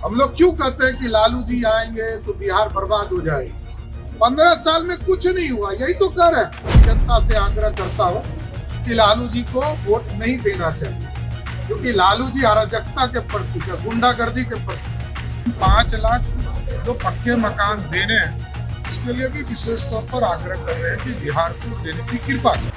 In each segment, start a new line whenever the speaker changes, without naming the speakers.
हम लोग क्यों कहते हैं कि लालू जी आएंगे तो बिहार बर्बाद हो जाएगी। 15 साल में कुछ नहीं हुआ, यही तो कर है। जनता से आग्रह करता हूँ कि लालू जी को वोट नहीं देना चाहिए, क्योंकि लालू जी अराजकता के प्रतीक है, गुंडागर्दी के प्रतीक। 5 लाख जो पक्के मकान देने हैं, उसके लिए भी विशेष तौर पर आग्रह कर रहे हैं कि बिहार को देने की कृपा करें।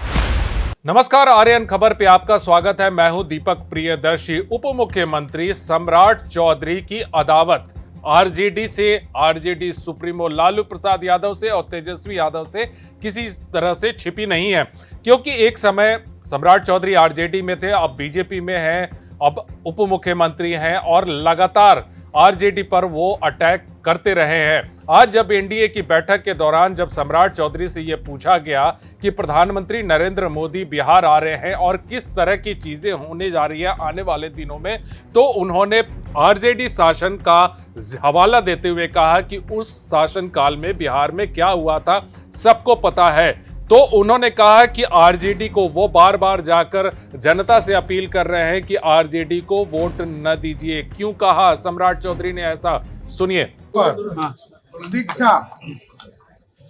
नमस्कार, आर्यन खबर पे आपका स्वागत है। मैं हूं दीपक प्रियदर्शी। उप मुख्यमंत्री सम्राट चौधरी की अदावत आरजेडी से, आरजेडी सुप्रीमो लालू प्रसाद यादव से और तेजस्वी यादव से किसी तरह से छिपी नहीं है, क्योंकि एक समय सम्राट चौधरी आरजेडी में थे, अब बीजेपी में हैं, अब उप मुख्यमंत्री हैं और लगातार आरजेडी पर वो अटैक करते रहे हैं। आज जब एनडीए की बैठक के दौरान जब सम्राट चौधरी से ये पूछा गया कि प्रधानमंत्री नरेंद्र मोदी बिहार आ रहे हैं और किस तरह की चीजें होने जा रही है आने वाले दिनों में, तो उन्होंने आरजेडी शासन का हवाला देते हुए कहा कि उस शासनकाल में बिहार में क्या हुआ था सबको पता है। तो उन्होंने कहा कि आरजेडी को वो बार बार जाकर जनता से अपील कर रहे हैं कि आरजेडी को वोट न दीजिए। क्यों कहा सम्राट चौधरी ने ऐसा, सुनिए।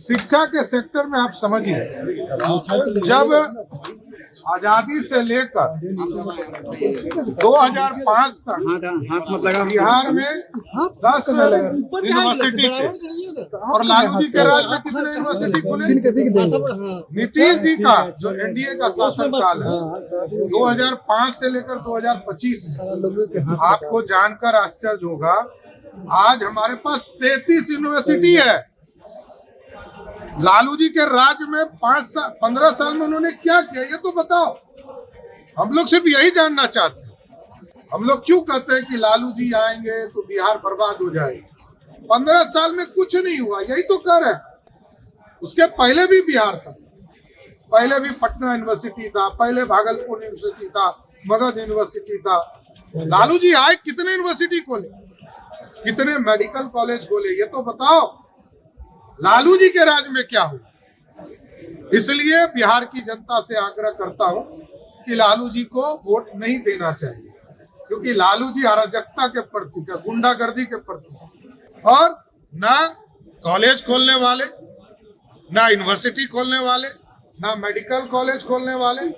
शिक्षा के सेक्टर में आप समझिए, जब आजादी से लेकर 2005 तक बिहार में 10 यूनिवर्सिटी थे और लालू जी के राज में कितने यूनिवर्सिटी खुले? नीतीश जी का जो एनडीए का शासनकाल है 2005 से लेकर 2025 में, आपको जानकर आश्चर्य होगा, आज हमारे पास 33 यूनिवर्सिटी है। लालू जी के राज में 15 साल में उन्होंने क्या किया, ये तो बताओ। हम लोग सिर्फ यही जानना चाहते हैं। हम लोग क्यों कहते हैं कि लालू जी आएंगे तो बिहार बर्बाद हो जाएगी। 15 साल में कुछ नहीं हुआ, यही तो कर है। उसके पहले भी बिहार था, पहले भी पटना यूनिवर्सिटी था, पहले भागलपुर यूनिवर्सिटी था, मगध यूनिवर्सिटी था। लालू जी आए, कितने यूनिवर्सिटी खोले, कितने मेडिकल कॉलेज खोले, ये तो बताओ। लालू जी के राज में क्या हुआ? इसलिए बिहार की जनता से आग्रह करता हूं कि लालू जी को वोट नहीं देना चाहिए, क्योंकि लालू जी अराजकता के प्रतीक है, गुंडागर्दी के प्रतीक। और ना कॉलेज खोलने वाले, ना यूनिवर्सिटी खोलने वाले, ना मेडिकल कॉलेज खोलने वाले,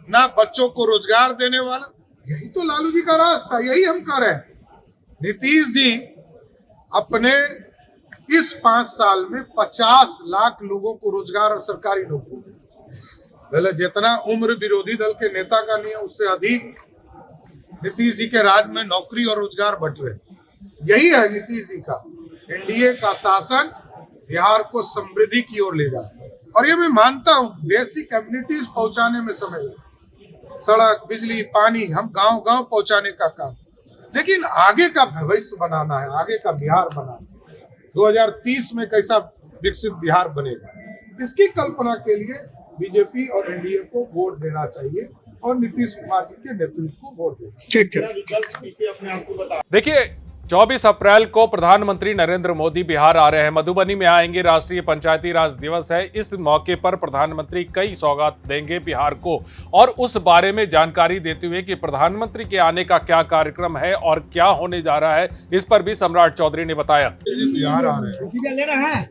ना बच्चों को रोजगार देने वाला। यही तो लालू जी का राज था, यही हम कर रहे हैं। नीतीश जी अपने इस 5 साल में 50 लाख लोगों को रोजगार और सरकारी नौकरी दी। पहले जितना उम्र विरोधी दल के नेता का नहीं है, उससे अधिक नीतीश जी के राज में नौकरी और रोजगार बट रहे। यही है नीतीश जी का एनडीए का शासन बिहार को समृद्धि की ओर ले जाए। और ये मैं मानता हूं, बेसिक कम्युनिटीज पहुंचाने में समय लगे, सड़क, बिजली, पानी, हम गांव गांव पहुंचाने का काम। लेकिन आगे का भविष्य बनाना है, आगे का बिहार बनाना है। 2030 में कैसा विकसित बिहार बनेगा, इसकी कल्पना के लिए बीजेपी और एनडीए को वोट देना चाहिए और नीतीश कुमार जी के नेतृत्व को वोट देना।
देखिए, 24 अप्रैल को प्रधानमंत्री नरेंद्र मोदी बिहार आ रहे हैं, मधुबनी में आएंगे। राष्ट्रीय पंचायती राज दिवस है। इस मौके पर प्रधानमंत्री कई सौगात देंगे बिहार को, और उस बारे में जानकारी देते हुए कि प्रधानमंत्री के आने का क्या कार्यक्रम है और क्या होने जा रहा है, इस पर भी सम्राट चौधरी ने बताया।
बिहार आ रहे हैं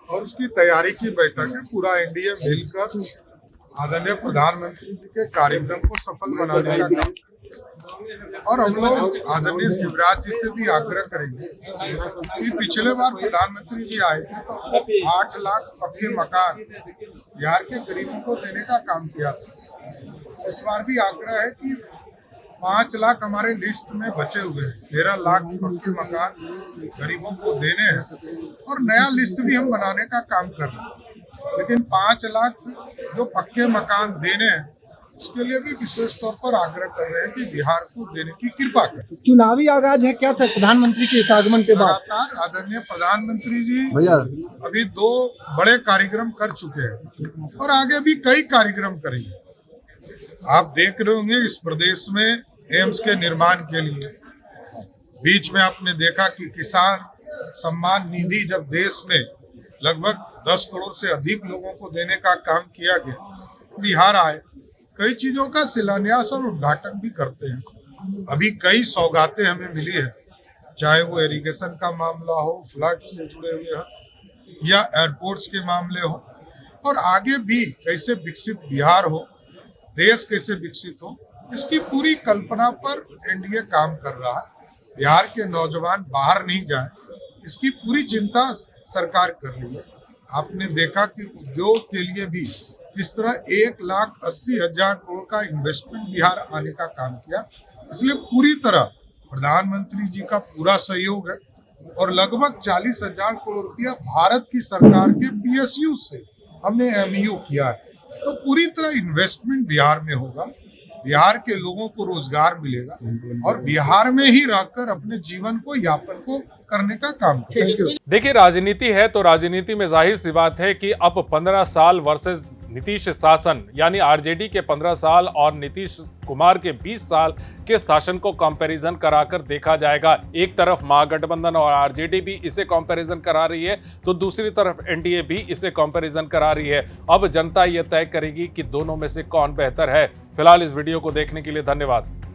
और उसकी तैयारी की बैठक है। पूरा एनडीए मिलकर आदरणीय प्रधानमंत्री जी के कार्यक्रम को सफल बनाने का काम, और हम लोग आदरणीय शिवराज जी से भी आग्रह करेंगे कि पिछले बार प्रधानमंत्री जी आए थे तो 8 लाख पक्के मकान बिहार के गरीबों को देने का काम किया था। इस बार भी आग्रह है कि 5 लाख हमारे लिस्ट में बचे हुए हैं, 13 लाख पक्के मकान गरीबों को देने हैं, और नया लिस्ट भी हम बनाने का काम कर रहे हैं। लेकिन 5 लाख जो पक्के मकान देने हैं, उसके लिए भी विशेष तौर पर आग्रह कर रहे हैं कि बिहार को देने की कृपा करें।
चुनावी आगाज है क्या सर प्रधानमंत्री के इस आगमन के बाद?
लगातार आदरणीय प्रधानमंत्री जी अभी 2 बड़े कार्यक्रम कर चुके हैं और आगे भी कई कार्यक्रम करेंगे। आप देख रहे होंगे इस प्रदेश में एम्स के निर्माण के लिए, बीच में आपने देखा कि किसान सम्मान निधि जब देश में लगभग 10 करोड़ से अधिक लोगों को देने का काम किया गया, बिहार आए, कई चीजों का शिलान्यास और उद्घाटन भी करते हैं। अभी कई सौगातें हमें मिली है चाहे वो इरिगेशन का मामला हो, फ्लड से जुड़े हुए हो या एयरपोर्ट्स के मामले हो, और आगे भी कैसे विकसित बिहार हो, देश कैसे विकसित हो, इसकी पूरी कल्पना पर एनडीए काम कर रहा है। बिहार के नौजवान बाहर नहीं जाएं, इसकी पूरी चिंता सरकार कर रही है। आपने देखा कि उद्योग के लिए भी इस तरह 1,80,000 करोड़ का इन्वेस्टमेंट बिहार आने का काम किया। इसलिए पूरी तरह प्रधानमंत्री जी का पूरा सहयोग है और लगभग 40,000 करोड़ रुपया भारत की सरकार के पीएसयू से हमने एमयू किया है। तो पूरी तरह इन्वेस्टमेंट बिहार में होगा, बिहार के लोगों को रोजगार मिलेगा और बिहार में ही रहकर अपने जीवन को यापन को करने का काम करेंगे।
देखिए, राजनीति है तो राजनीति में जाहिर सी बात है कि अब 15 साल वर्सेस नीतीश शासन, यानी आरजेडी के 15 साल और नीतीश कुमार के 20 साल के शासन को कंपैरिजन कराकर देखा जाएगा। एक तरफ महागठबंधन और आरजेडी भी इसे कंपैरिजन करा रही है, तो दूसरी तरफ एनडीए भी इसे कंपैरिजन करा रही है। अब जनता यह तय करेगी कि दोनों में से कौन बेहतर है। फिलहाल इस वीडियो को देखने के लिए धन्यवाद।